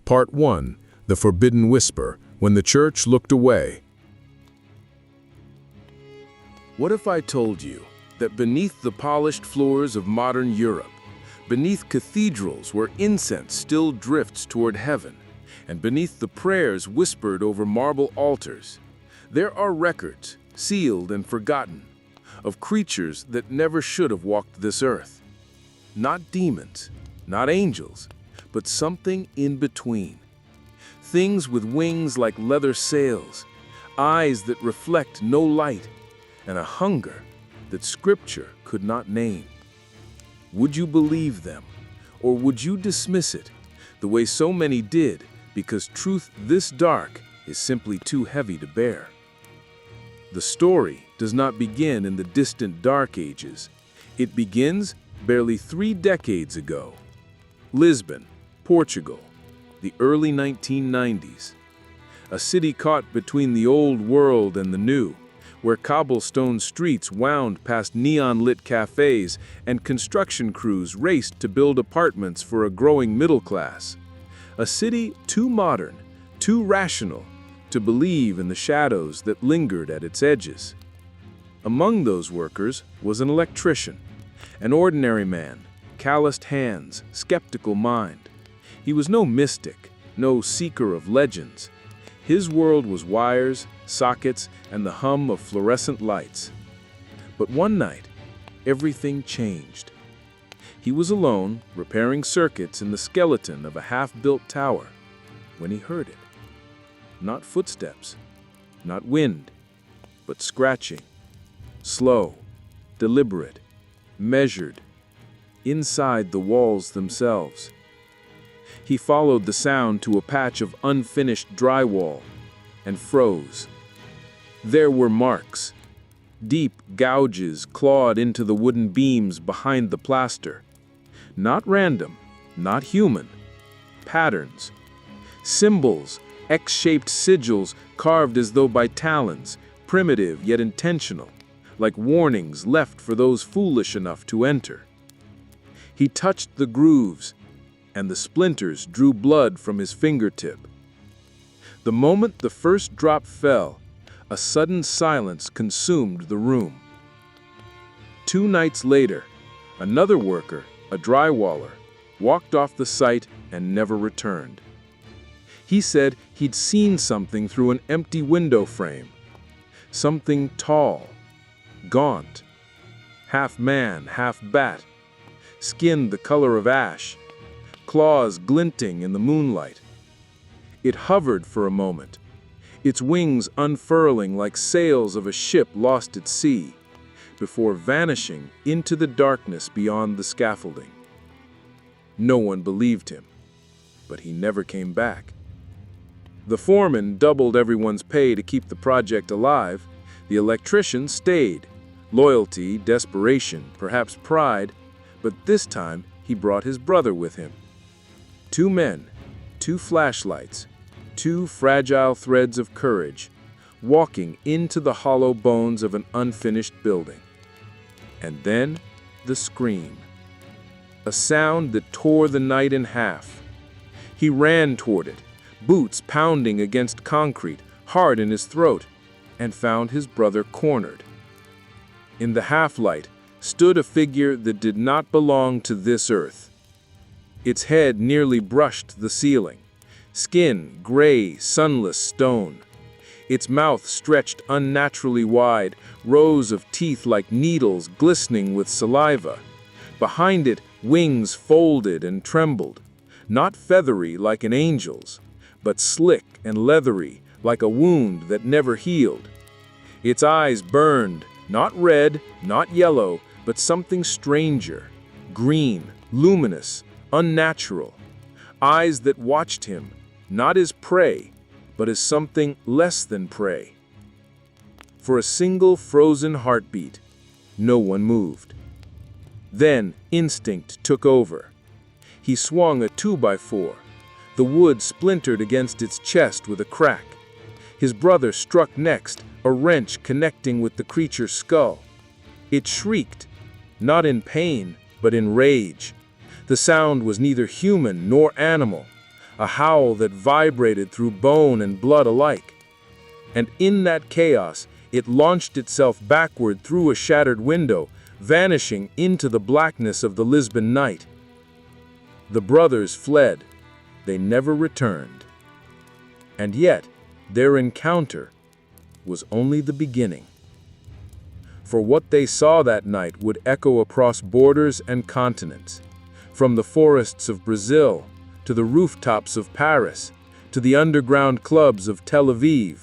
Part 1. The Forbidden Whisper, When the Church Looked Away. What if I told you that beneath the polished floors of modern Europe, beneath cathedrals where incense still drifts toward heaven, and beneath the prayers whispered over marble altars, there are records, sealed and forgotten, of creatures that never should have walked this earth? Not demons, not angels, but something in between. Things with wings like leather sails, eyes that reflect no light, and a hunger that Scripture could not name. Would you believe them, or would you dismiss it, the way so many did, because truth this dark is simply too heavy to bear? The story does not begin in the distant Dark Ages. It begins barely 3 decades ago. Lisbon, Portugal, the early 1990s. A city caught between the old world and the new, where cobblestone streets wound past neon-lit cafes and construction crews raced to build apartments for a growing middle class. A city too modern, too rational, to believe in the shadows that lingered at its edges. Among those workers was an electrician, an ordinary man, calloused hands, skeptical mind. He was no mystic, no seeker of legends. His world was wires, sockets, and the hum of fluorescent lights. But one night, everything changed. He was alone, repairing circuits in the skeleton of a half-built tower, when he heard it. Not footsteps, not wind, but scratching. Slow, deliberate, measured, inside the walls themselves. He followed the sound to a patch of unfinished drywall and froze. There were marks, deep gouges clawed into the wooden beams behind the plaster. Not random, not human. Patterns. Symbols, X-shaped sigils carved as though by talons, primitive yet intentional, like warnings left for those foolish enough to enter. He touched the grooves, and the splinters drew blood from his fingertip. The moment the first drop fell, a sudden silence consumed the room. 2 nights later, another worker, a drywaller, walked off the site and never returned. He said he'd seen something through an empty window frame. Something tall, gaunt, half man, half bat, skin the color of ash, claws glinting in the moonlight. It hovered for a moment, its wings unfurling like sails of a ship lost at sea, before vanishing into the darkness beyond the scaffolding. No one believed him, but he never came back. The foreman doubled everyone's pay to keep the project alive. The electrician stayed. Loyalty, desperation, perhaps pride, but this time he brought his brother with him. 2 men, 2 flashlights, 2 fragile threads of courage, walking into the hollow bones of an unfinished building. And then the scream. A sound that tore the night in half. He ran toward it, boots pounding against concrete, hard in his throat, and found his brother cornered. In the half-light stood a figure that did not belong to this earth. Its head nearly brushed the ceiling, skin gray, sunless stone. Its mouth stretched unnaturally wide, rows of teeth like needles glistening with saliva. Behind it, wings folded and trembled, not feathery like an angel's, but slick and leathery like a wound that never healed. Its eyes burned, not red, not yellow, but something stranger, green, luminous, unnatural. Eyes that watched him, not as prey, but as something less than prey. For a single frozen heartbeat, no one moved. Then instinct took over. He swung a 2x4. The wood splintered against its chest with a crack. His brother struck next, a wrench connecting with the creature's skull. It shrieked, not in pain, but in rage. The sound was neither human nor animal, a howl that vibrated through bone and blood alike. And in that chaos, it launched itself backward through a shattered window, vanishing into the blackness of the Lisbon night. The brothers fled. They never returned. And yet, their encounter was only the beginning. For what they saw that night would echo across borders and continents, from the forests of Brazil to the rooftops of Paris to the underground clubs of Tel Aviv.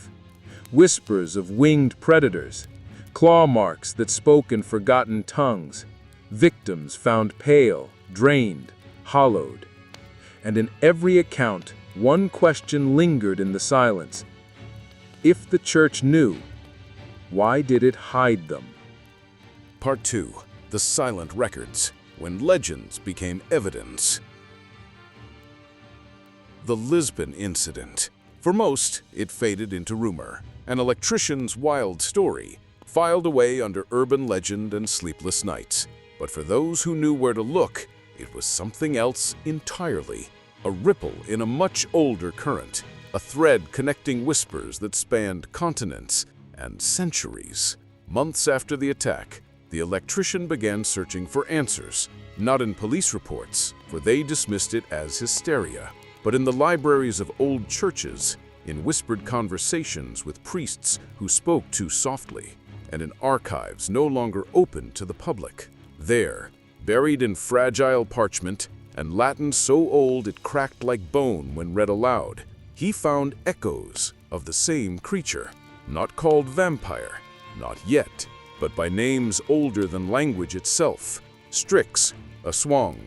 Whispers of winged predators, claw marks that spoke in forgotten tongues, victims found pale, drained, hollowed. And in every account, one question lingered in the silence. If the church knew, why did it hide them? Part 2. The Silent Records, when legends became evidence. The Lisbon Incident. For most, it faded into rumor, an electrician's wild story, filed away under urban legend and sleepless nights. But for those who knew where to look, it was something else entirely. A ripple in a much older current, a thread connecting whispers that spanned continents and centuries. Months after the attack, the electrician began searching for answers, not in police reports, for they dismissed it as hysteria, but in the libraries of old churches, in whispered conversations with priests who spoke too softly, and in archives no longer open to the public. There, buried in fragile parchment and Latin so old it cracked like bone when read aloud, he found echoes of the same creature, not called vampire, not yet, but by names older than language itself. Strix, Aswang,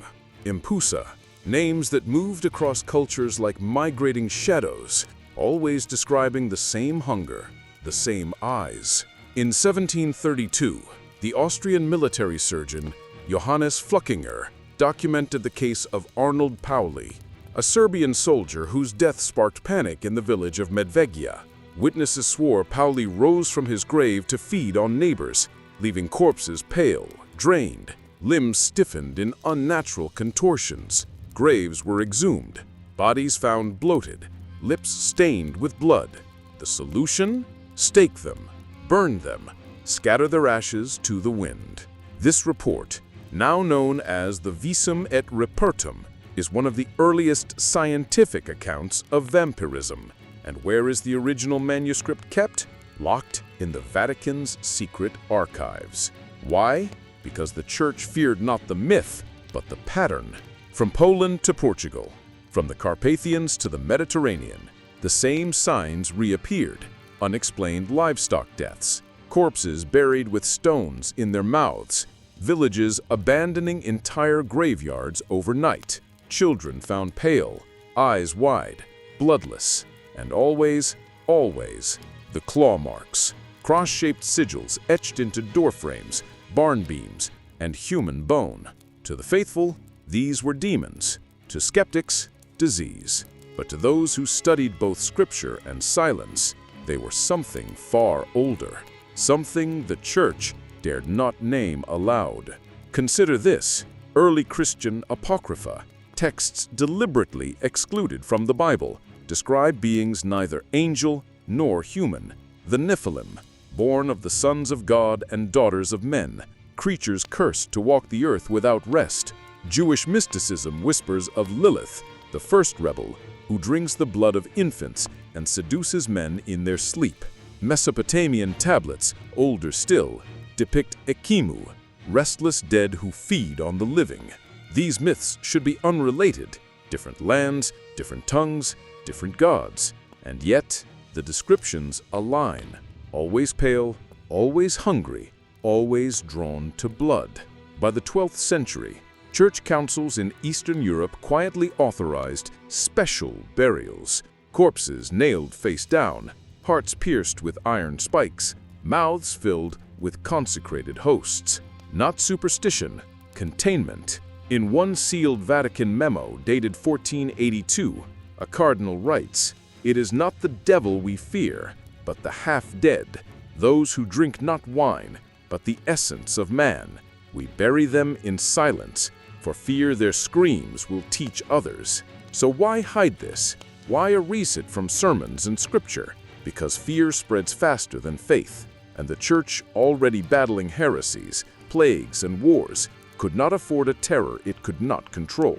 Impusa, names that moved across cultures like migrating shadows, always describing the same hunger, the same eyes. In 1732, the Austrian military surgeon Johannes Fluckinger documented the case of Arnold Pauli, a Serbian soldier whose death sparked panic in the village of Medvegia. Witnesses swore Pauli rose from his grave to feed on neighbors, leaving corpses pale, drained, limbs stiffened in unnatural contortions. Graves were exhumed, bodies found bloated, lips stained with blood. The solution? Stake them, burn them, scatter their ashes to the wind. This report, now known as the Visum et Repertum, is one of the earliest scientific accounts of vampirism. And where is the original manuscript kept? Locked in the Vatican's secret archives. Why? Because the Church feared not the myth, but the pattern. From Poland to Portugal, from the Carpathians to the Mediterranean, the same signs reappeared. Unexplained livestock deaths, corpses buried with stones in their mouths, villages abandoning entire graveyards overnight, children found pale, eyes wide, bloodless, and always, always, the claw marks, cross-shaped sigils etched into door frames, barn beams, and human bone. To the faithful, these were demons. To skeptics, disease. But to those who studied both scripture and silence, they were something far older, something the Church dared not name aloud. Consider this: early Christian apocrypha, texts deliberately excluded from the Bible, describe beings neither angel nor human. The Nephilim, born of the sons of God and daughters of men, creatures cursed to walk the earth without rest. Jewish mysticism whispers of Lilith, the first rebel, who drinks the blood of infants and seduces men in their sleep. Mesopotamian tablets, older still, depict Ekimu, restless dead who feed on the living. These myths should be unrelated, different lands, different tongues, different gods, and yet the descriptions align. Always pale, always hungry, always drawn to blood. By the 12th century, church councils in Eastern Europe quietly authorized special burials, corpses nailed face down, hearts pierced with iron spikes, mouths filled with consecrated hosts. Not superstition, containment. In one sealed Vatican memo dated 1482, a cardinal writes, "It is not the devil we fear, but the half-dead, those who drink not wine, but the essence of man. We bury them in silence, for fear their screams will teach others." So why hide this? Why erase it from sermons and scripture? Because fear spreads faster than faith, and the church, already battling heresies, plagues, and wars, could not afford a terror it could not control.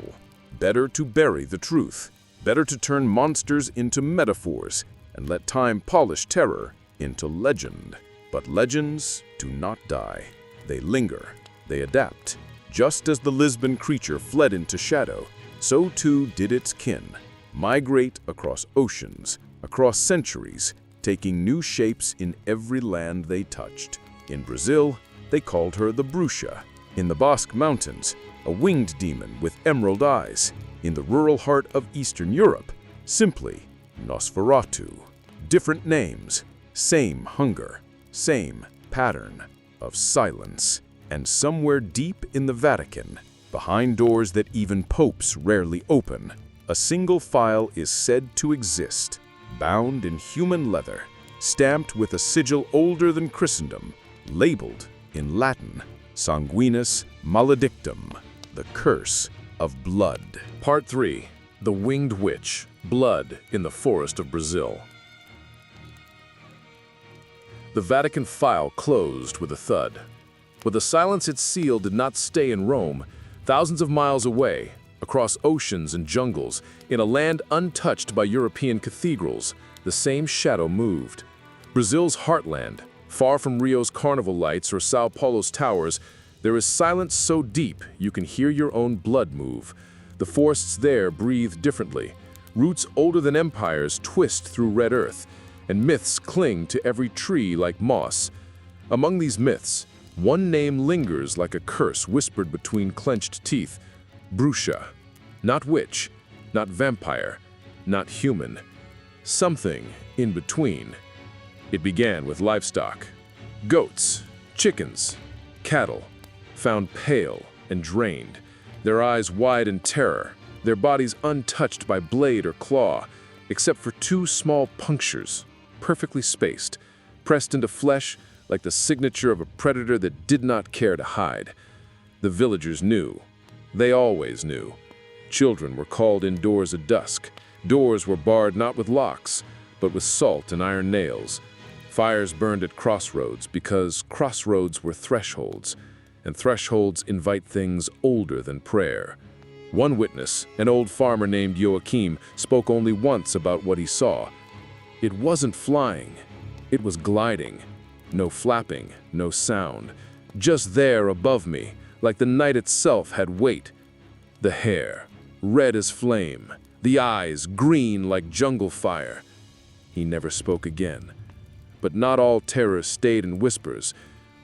Better to bury the truth. Better to turn monsters into metaphors and let time polish terror into legend. But legends do not die. They linger. They adapt. Just as the Lisbon creature fled into shadow, so too did its kin. Migrate across oceans, across centuries, taking new shapes in every land they touched. In Brazil, they called her the Bruxa. In the Basque Mountains, a winged demon with emerald eyes. In the rural heart of Eastern Europe, simply Nosferatu. Different names, same hunger, same pattern of silence. And somewhere deep in the Vatican, behind doors that even popes rarely open, a single file is said to exist, bound in human leather, stamped with a sigil older than Christendom, labeled in Latin, Sanguinis Maledictum, the curse of blood. Part 3. The Winged Witch, Blood in the Forest of Brazil. The Vatican file closed with a thud. But the silence it sealed did not stay in Rome. Thousands of miles away, across oceans and jungles, in a land untouched by European cathedrals, the same shadow moved. Brazil's heartland, far from Rio's carnival lights or Sao Paulo's towers, there is silence so deep you can hear your own blood move. The forests there breathe differently. Roots older than empires twist through red earth, and myths cling to every tree like moss. Among these myths, one name lingers like a curse whispered between clenched teeth. Bruxa. Not witch, not vampire, not human. Something in between. It began with livestock. Goats, chickens, cattle, found pale and drained, their eyes wide in terror, their bodies untouched by blade or claw, except for two small punctures, perfectly spaced, pressed into flesh like the signature of a predator that did not care to hide. The villagers knew. They always knew. Children were called indoors at dusk. Doors were barred not with locks, but with salt and iron nails. Fires burned at crossroads because crossroads were thresholds, and thresholds invite things older than prayer. One witness, an old farmer named Joachim, spoke only once about what he saw. It wasn't flying. It was gliding. No flapping, no sound. Just there above me, like the night itself had weight. The hair, red as flame. The eyes, green like jungle fire. He never spoke again. But not all terror stayed in whispers.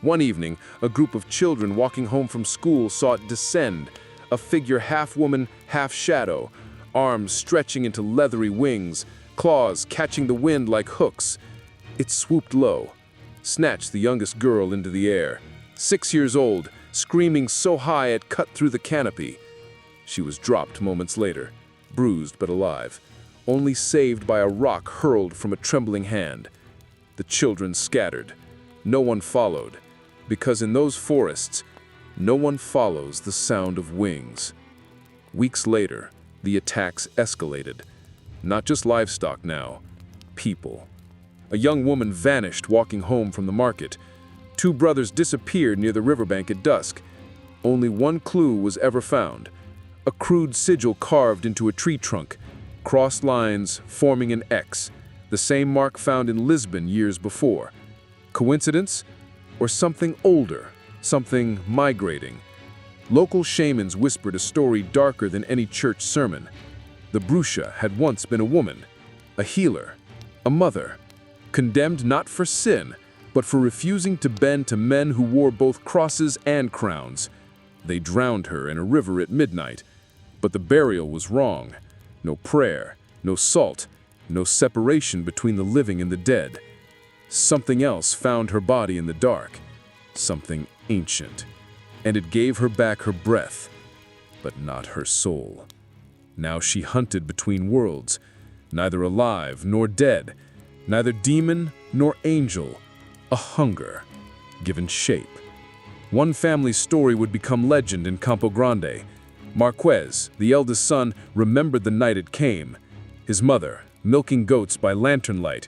One evening, a group of children walking home from school saw it descend, a figure half woman, half shadow, arms stretching into leathery wings, claws catching the wind like hooks. It swooped low, snatched the youngest girl into the air, 6 years old, screaming so high it cut through the canopy. She was dropped moments later, bruised but alive, only saved by a rock hurled from a trembling hand. The children scattered. No one followed, because in those forests, no one follows the sound of wings. Weeks later, the attacks escalated. Not just livestock now, people. A young woman vanished walking home from the market. 2 brothers disappeared near the riverbank at dusk. Only one clue was ever found. A crude sigil carved into a tree trunk, crossed lines forming an X, the same mark found in Lisbon years before. Coincidence? Or something older, something migrating? Local shamans whispered a story darker than any church sermon. The Bruxa had once been a woman, a healer, a mother, condemned not for sin, but for refusing to bend to men who wore both crosses and crowns. They drowned her in a river at midnight, but the burial was wrong. No prayer, no salt, no separation between the living and the dead. Something else found her body in the dark, something ancient, and it gave her back her breath, but not her soul. Now she hunted between worlds, neither alive nor dead, neither demon nor angel, a hunger given shape. One family's story would become legend in Campo Grande. Marquez, the eldest son, remembered the night it came. His mother, milking goats by lantern light.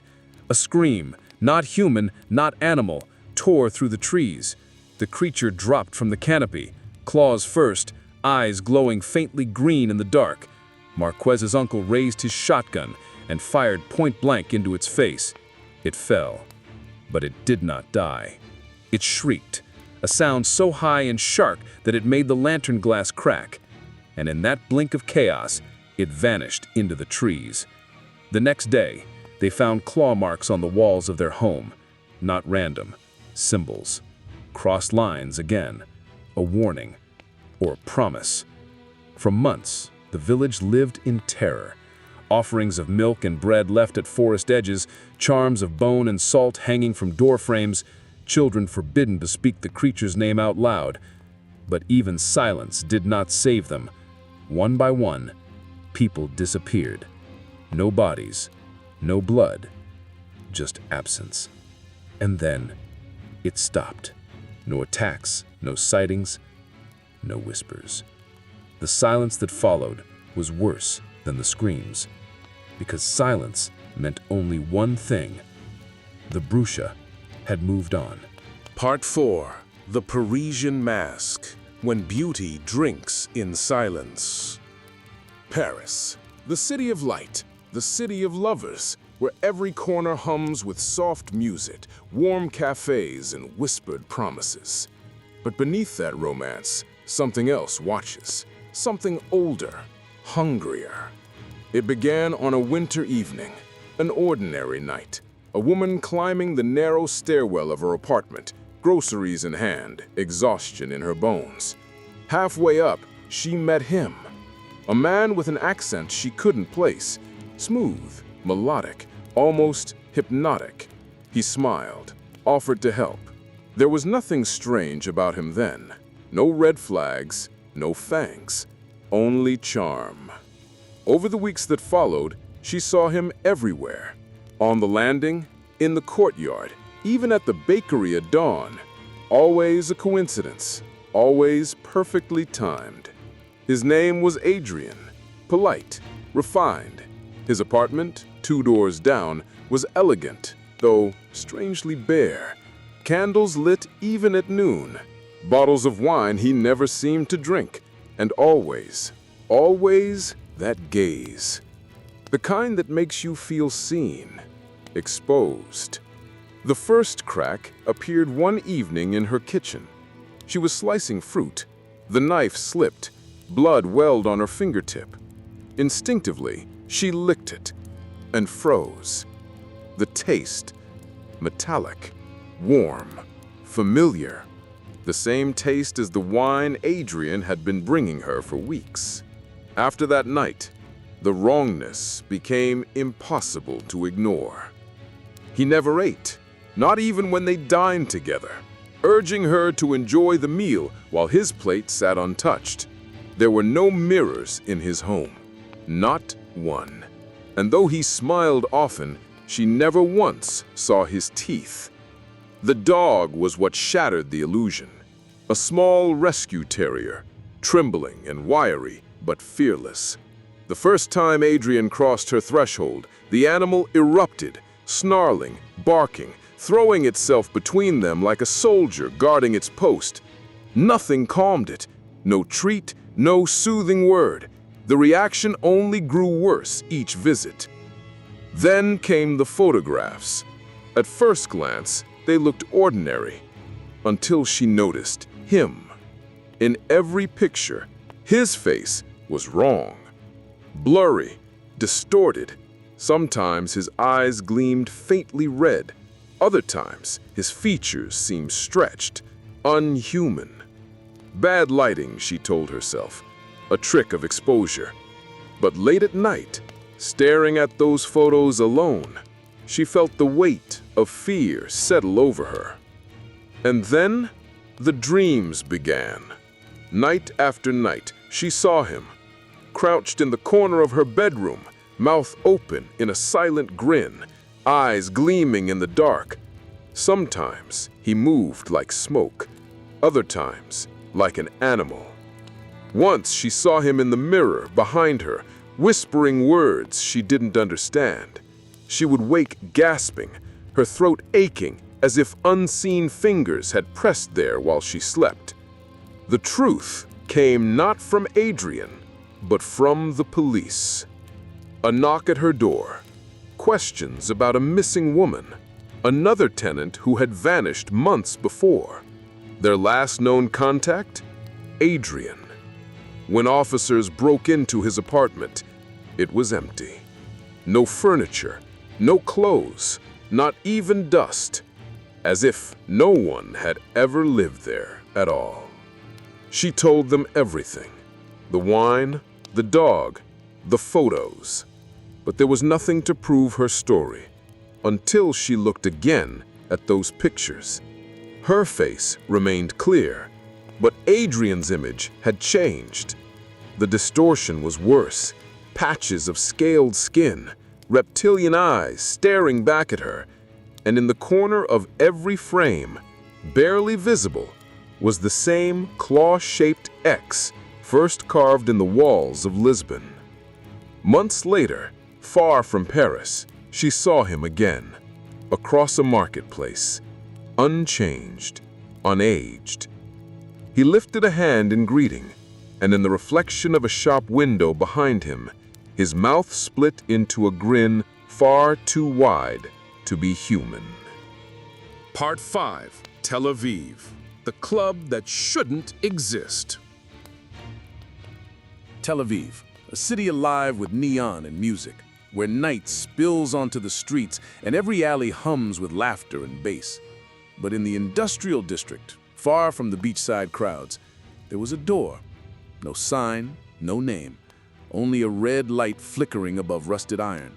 A scream, not human, not animal, tore through the trees. The creature dropped from the canopy, claws first, eyes glowing faintly green in the dark. Marquez's uncle raised his shotgun and fired point-blank into its face. It fell, but it did not die. It shrieked, a sound so high and sharp that it made the lantern glass crack. And in that blink of chaos, it vanished into the trees. The next day, they found claw marks on the walls of their home. Not random, symbols. Crossed lines again, a warning, or a promise. For months, the village lived in terror. Offerings of milk and bread left at forest edges, charms of bone and salt hanging from door frames, children forbidden to speak the creature's name out loud. But even silence did not save them. One by one, people disappeared. No bodies, no blood, just absence. And then, it stopped. No attacks, no sightings, no whispers. The silence that followed was worse than the screams, because silence meant only one thing. The Bruxa had moved on. Part 4. The Parisian Mask. When beauty drinks in silence. Paris, the city of light, the city of lovers, where every corner hums with soft music, warm cafes, and whispered promises. But beneath that romance, something else watches, something older, hungrier. It began on a winter evening, an ordinary night. A woman climbing the narrow stairwell of her apartment, groceries in hand, exhaustion in her bones. Halfway up, she met him. A man with an accent she couldn't place. Smooth, melodic, almost hypnotic. He smiled, offered to help. There was nothing strange about him then. No red flags, no thanks, only charm. Over the weeks that followed, she saw him everywhere. On the landing, in the courtyard, even at the bakery at dawn. Always a coincidence, always perfectly timed. His name was Adrian, polite, refined. His apartment, 2 doors down, was elegant, though strangely bare. Candles lit even at noon. Bottles of wine he never seemed to drink. And always, always that gaze. The kind that makes you feel seen, exposed. The first crack appeared one evening in her kitchen. She was slicing fruit. The knife slipped. Blood welled on her fingertip. Instinctively, she licked it and froze. The taste, metallic, warm, familiar. The same taste as the wine Adrian had been bringing her for weeks. After that night, the wrongness became impossible to ignore. He never ate, not even when they dined together, urging her to enjoy the meal while his plate sat untouched. There were no mirrors in his home, not one. And though he smiled often, she never once saw his teeth. The dog was what shattered the illusion. A small rescue terrier, trembling and wiry, but fearless. The first time Adrian crossed her threshold, the animal erupted, snarling, barking, throwing itself between them like a soldier guarding its post. Nothing calmed it. No treat, no soothing word. The reaction only grew worse each visit. Then came the photographs. At first glance, they looked ordinary, until she noticed him. In every picture, his face was wrong. Blurry, distorted. Sometimes his eyes gleamed faintly red. Other times, his features seemed stretched, unhuman. Bad lighting, she told herself, a trick of exposure. But late at night, staring at those photos alone, she felt the weight of fear settle over her. And then, the dreams began. Night after night, she saw him, crouched in the corner of her bedroom, mouth open in a silent grin, eyes gleaming in the dark. Sometimes he moved like smoke, other times like an animal. Once she saw him in the mirror behind her, whispering words she didn't understand. She would wake gasping, her throat aching, as if unseen fingers had pressed there while she slept. The truth came not from Adrian, but from the police. A knock at her door, questions about a missing woman, another tenant who had vanished months before. Their last known contact? Adrian. When officers broke into his apartment, it was empty. No furniture, no clothes, not even dust, as if no one had ever lived there at all. She told them everything: the wine, the dog, the photos. But there was nothing to prove her story until she looked again at those pictures. Her face remained clear, but Adrian's image had changed. The distortion was worse: patches of scaled skin, reptilian eyes staring back at her, and in the corner of every frame, barely visible, was the same claw-shaped X first carved in the walls of Lisbon. Months later, far from Paris, she saw him again, across a marketplace, unchanged, unaged. He lifted a hand in greeting, and in the reflection of a shop window behind him, his mouth split into a grin far too wide to be human. Part 5. Tel Aviv, the club that shouldn't exist. Tel Aviv, a city alive with neon and music, where night spills onto the streets and every alley hums with laughter and bass. But in the industrial district, far from the beachside crowds, there was a door. No sign, no name, only a red light flickering above rusted iron.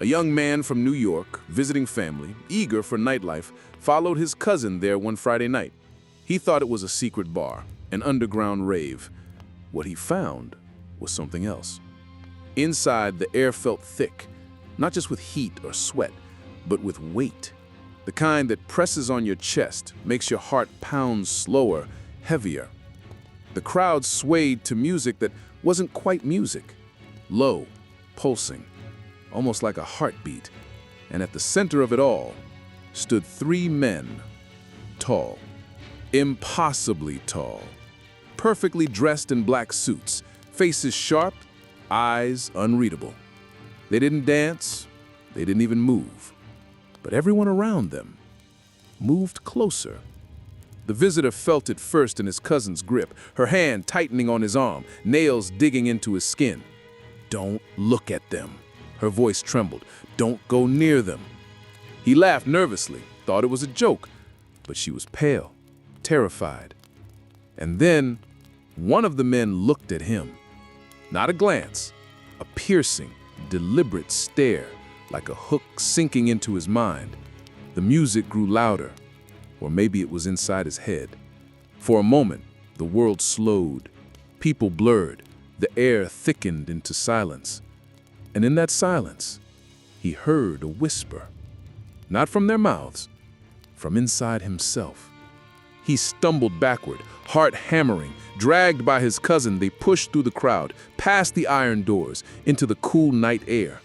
A young man from New York, visiting family, eager for nightlife, followed his cousin there one Friday night. He thought it was a secret bar, an underground rave. What he found was something else. Inside, the air felt thick, not just with heat or sweat, but with weight. The kind that presses on your chest, makes your heart pound slower, heavier. The crowd swayed to music that wasn't quite music. Low, pulsing, almost like a heartbeat. And at the center of it all stood 3 men, tall, impossibly tall, perfectly dressed in black suits, faces sharp, eyes unreadable. They didn't dance, they didn't even move, but everyone around them moved closer. The visitor felt it first in his cousin's grip, her hand tightening on his arm, nails digging into his skin. "Don't look at them." Her voice trembled. "Don't go near them." He laughed nervously, thought it was a joke, but she was pale, terrified. And then one of the men looked at him. Not a glance, a piercing, deliberate stare, like a hook sinking into his mind. The music grew louder, or maybe it was inside his head. For a moment, the world slowed, people blurred, the air thickened into silence. And in that silence, he heard a whisper. Not from their mouths, from inside himself. He stumbled backward, heart hammering. Dragged by his cousin, they pushed through the crowd, past the iron doors, into the cool night air.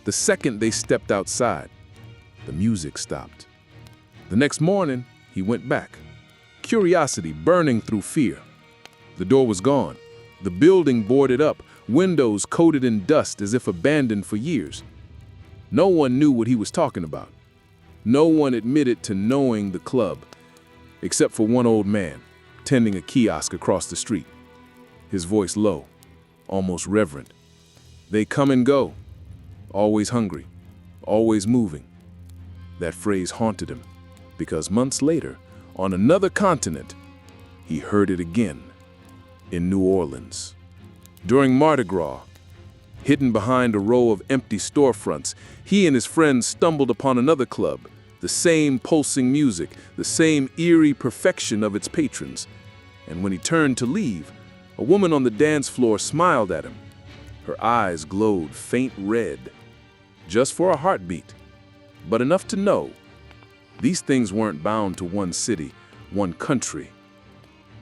The second they stepped outside, the music stopped. The next morning, he went back, curiosity burning through fear. The door was gone, the building boarded up, windows coated in dust as if abandoned for years. No one knew what he was talking about. No one admitted to knowing the club, except for one old man, tending a kiosk across the street. His voice low, almost reverent. "They come and go, always hungry, always moving." That phrase haunted him, because months later, on another continent, he heard it again, in New Orleans. During Mardi Gras, hidden behind a row of empty storefronts, he and his friends stumbled upon another club, the same pulsing music, the same eerie perfection of its patrons. And when he turned to leave, a woman on the dance floor smiled at him. Her eyes glowed faint red, just for a heartbeat, but enough to know these things weren't bound to one city, one country.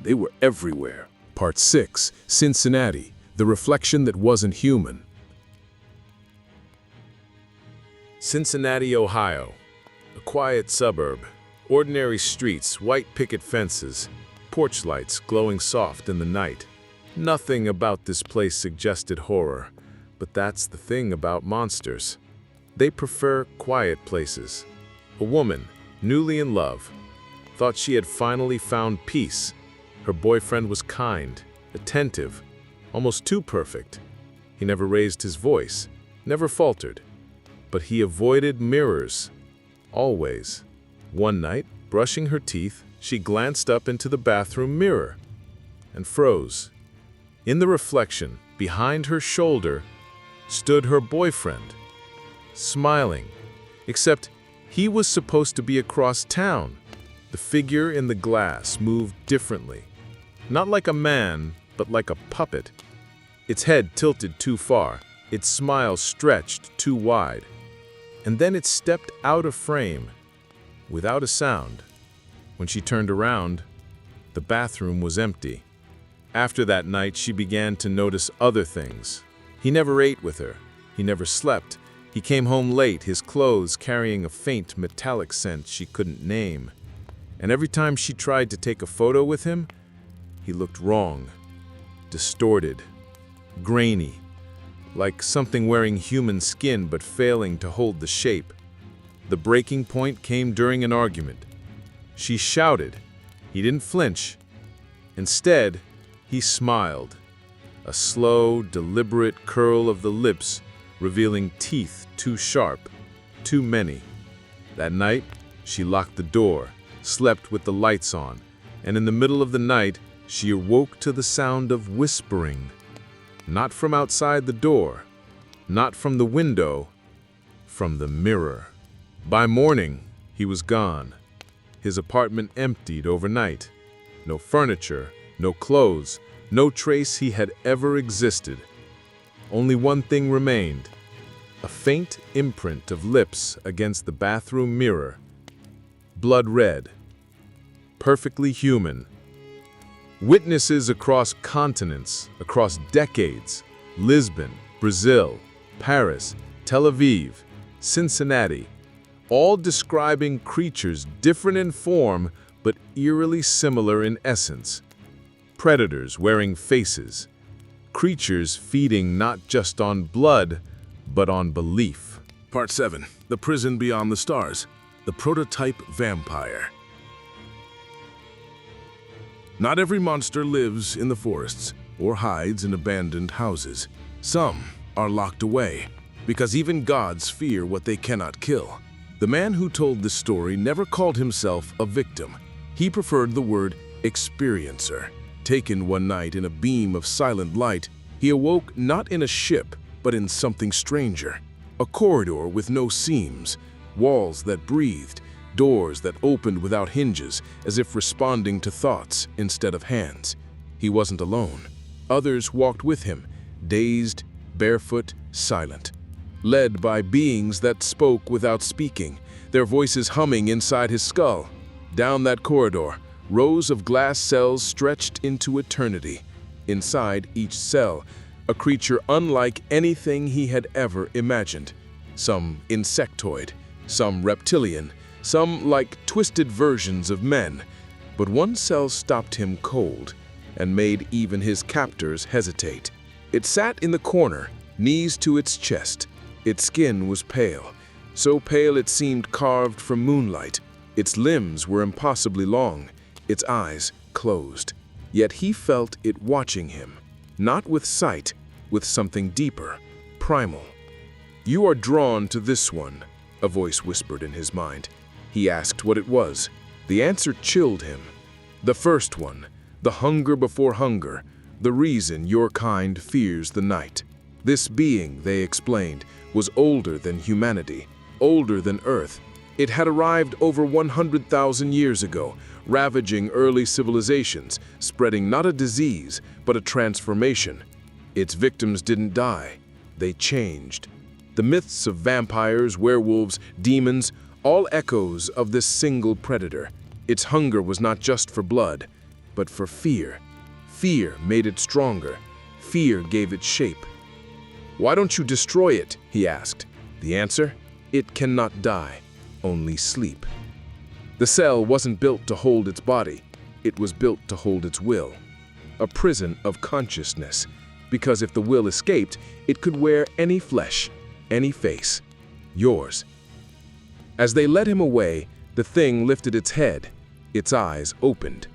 They were everywhere, Part 6, Cincinnati, the reflection that wasn't human. Cincinnati, Ohio. A quiet suburb. Ordinary streets, white picket fences, porch lights glowing soft in the night. Nothing about this place suggested horror, but that's the thing about monsters. They prefer quiet places. A woman, newly in love, thought she had finally found peace. Her boyfriend was kind, attentive, almost too perfect. He never raised his voice, never faltered. But he avoided mirrors, always. One night, brushing her teeth, she glanced up into the bathroom mirror and froze. In the reflection, behind her shoulder, stood her boyfriend, smiling, except he was supposed to be across town. The figure in the glass moved differently. Not like a man, but like a puppet. Its head tilted too far, its smile stretched too wide. And then it stepped out of frame, without a sound. When she turned around, the bathroom was empty. After that night, she began to notice other things. He never ate with her. He never slept. He came home late, his clothes carrying a faint metallic scent she couldn't name. And every time she tried to take a photo with him, he looked wrong, distorted, grainy, like something wearing human skin but failing to hold the shape. The breaking point came during an argument. She shouted. He didn't flinch. Instead, he smiled, a slow, deliberate curl of the lips revealing teeth too sharp, too many. That night, she locked the door, slept with the lights on, and in the middle of the night, she awoke to the sound of whispering. Not from outside the door, not from the window, from the mirror. By morning, he was gone. His apartment emptied overnight. No furniture, no clothes, no trace he had ever existed. Only one thing remained, a faint imprint of lips against the bathroom mirror. Blood red, perfectly human. Witnesses across continents, across decades, Lisbon, Brazil, Paris, Tel Aviv, Cincinnati, all describing creatures different in form but eerily similar in essence. Predators wearing faces, creatures feeding not just on blood, but on belief. Part 7. The Prison Beyond the Stars. The Prototype Vampire. Not every monster lives in the forests or hides in abandoned houses. Some are locked away, because even gods fear what they cannot kill. The man who told this story never called himself a victim. He preferred the word experiencer. Taken one night in a beam of silent light, he awoke not in a ship, but in something stranger. A corridor with no seams, walls that breathed, doors that opened without hinges, as if responding to thoughts instead of hands. He wasn't alone. Others walked with him, dazed, barefoot, silent. Led by beings that spoke without speaking, their voices humming inside his skull. Down that corridor, rows of glass cells stretched into eternity. Inside each cell, a creature unlike anything he had ever imagined. Some insectoid, some reptilian, some like twisted versions of men. But one cell stopped him cold and made even his captors hesitate. It sat in the corner, knees to its chest. Its skin was pale, so pale it seemed carved from moonlight. Its limbs were impossibly long, its eyes closed. Yet he felt it watching him, not with sight, with something deeper, primal. "You are drawn to this one," a voice whispered in his mind. He asked what it was. The answer chilled him. "The first one, the hunger before hunger, the reason your kind fears the night." This being, they explained, was older than humanity, older than Earth. It had arrived over 100,000 years ago, ravaging early civilizations, spreading not a disease, but a transformation. Its victims didn't die, they changed. The myths of vampires, werewolves, demons, all echoes of this single predator. Its hunger was not just for blood, but for fear. Fear made it stronger. Fear gave it shape. "Why don't you destroy it?" he asked. The answer? It cannot die, only sleep. The cell wasn't built to hold its body. It was built to hold its will. A prison of consciousness, because if the will escaped, it could wear any flesh, any face. Yours. As they led him away, the thing lifted its head. Its eyes opened.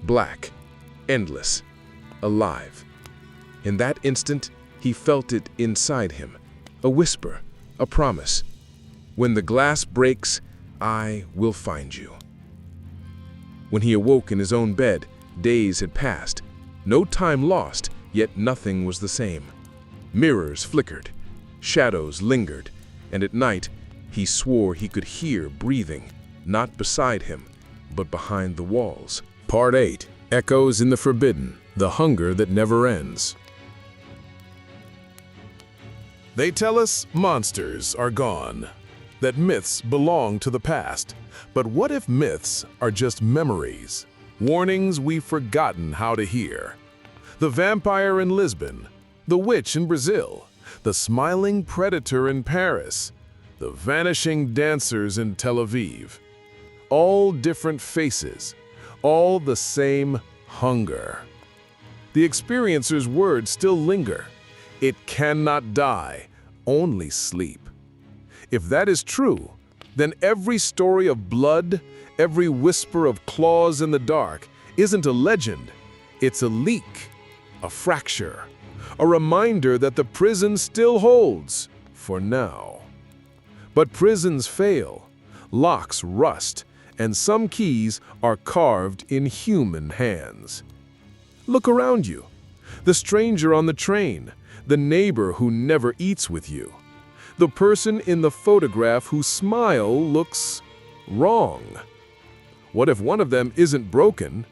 Black, endless, alive. In that instant, he felt it inside him. A whisper, a promise. "When the glass breaks, I will find you." When he awoke in his own bed, days had passed. No time lost, yet nothing was the same. Mirrors flickered, shadows lingered, and at night he swore he could hear breathing, not beside him, but behind the walls. Part 8. Echoes in the Forbidden, the hunger that never ends. They tell us monsters are gone, that myths belong to the past. But what if myths are just memories, warnings we've forgotten how to hear? The vampire in Lisbon, the witch in Brazil, the smiling predator in Paris, the vanishing dancers in Tel Aviv. All different faces, all the same hunger. The experiencer's words still linger. It cannot die, only sleep. If that is true, then every story of blood, every whisper of claws in the dark isn't a legend. It's a leak, a fracture, a reminder that the prison still holds, for now. But prisons fail, locks rust, and some keys are carved in human hands. Look around you. The stranger on the train, the neighbor who never eats with you, the person in the photograph whose smile looks wrong. What if one of them isn't broken,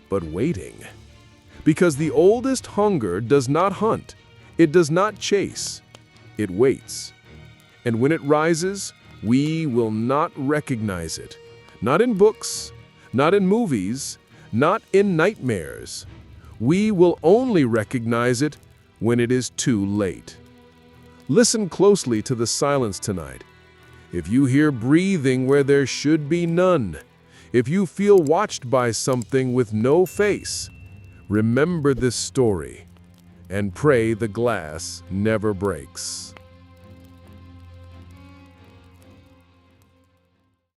but waiting? Because the oldest hunger does not hunt, it does not chase, it waits. And when it rises, we will not recognize it. Not in books, not in movies, not in nightmares. We will only recognize it when it is too late. Listen closely to the silence tonight. If you hear breathing where there should be none, if you feel watched by something with no face, remember this story and pray the glass never breaks.